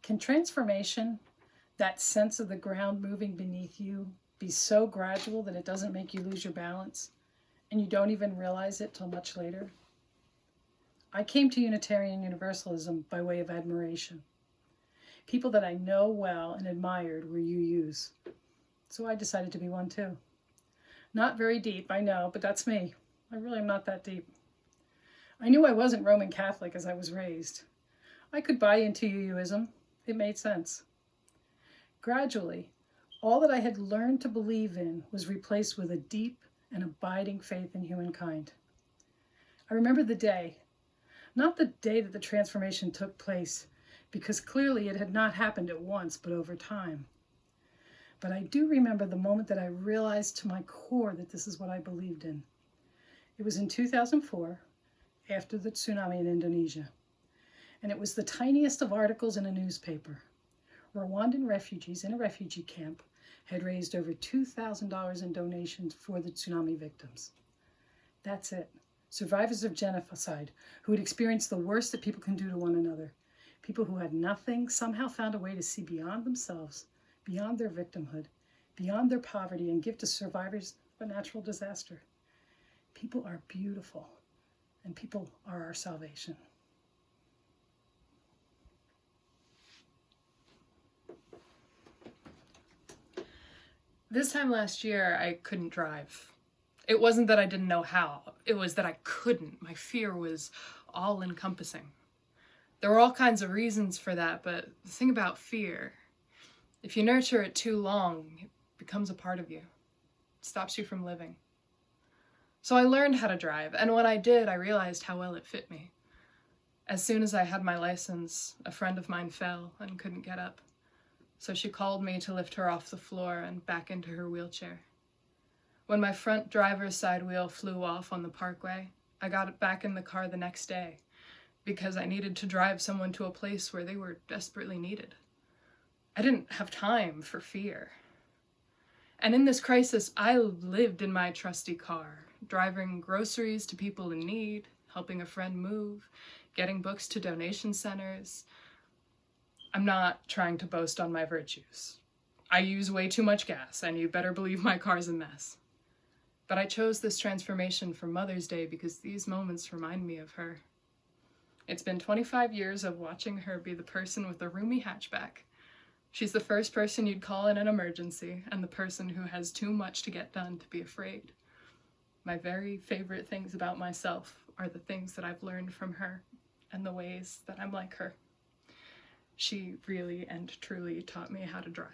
Can transformation, that sense of the ground moving beneath you, be so gradual that it doesn't make you lose your balance and you don't even realize it till much later? I came to Unitarian Universalism by way of admiration. People that I know well and admired were UUs. So I decided to be one too. Not very deep, I know, but that's me. I really am not that deep. I knew I wasn't Roman Catholic as I was raised. I could buy into UUism. It made sense. Gradually, all that I had learned to believe in was replaced with a deep and abiding faith in humankind. I remember the day, not the day that the transformation took place, because clearly it had not happened at once, but over time. But I do remember the moment that I realized to my core that this is what I believed in. It was in 2004, after the tsunami in Indonesia. And it was the tiniest of articles in a newspaper. Rwandan refugees in a refugee camp had raised over $2,000 in donations for the tsunami victims. That's it. Survivors of genocide who had experienced the worst that people can do to one another. People who had nothing somehow found a way to see beyond themselves, beyond their victimhood, beyond their poverty, and give to survivors of a natural disaster. People are beautiful, and people are our salvation. This time last year, I couldn't drive. It wasn't that I didn't know how, it was that I couldn't. My fear was all-encompassing. There were all kinds of reasons for that, but the thing about fear, if you nurture it too long, it becomes a part of you. It stops you from living. So I learned how to drive, and when I did, I realized how well it fit me. As soon as I had my license, a friend of mine fell and couldn't get up. So she called me to lift her off the floor and back into her wheelchair. When my front driver's side wheel flew off on the parkway, I got back in the car the next day because I needed to drive someone to a place where they were desperately needed. I didn't have time for fear. And in this crisis, I lived in my trusty car, driving groceries to people in need, helping a friend move, getting books to donation centers. I'm not trying to boast on my virtues. I use way too much gas, and you better believe my car's a mess. But I chose this transformation for Mother's Day because these moments remind me of her. It's been 25 years of watching her be the person with the roomy hatchback. She's the first person you'd call in an emergency, and the person who has too much to get done to be afraid. My very favorite things about myself are the things that I've learned from her and the ways that I'm like her. She really and truly taught me how to drive.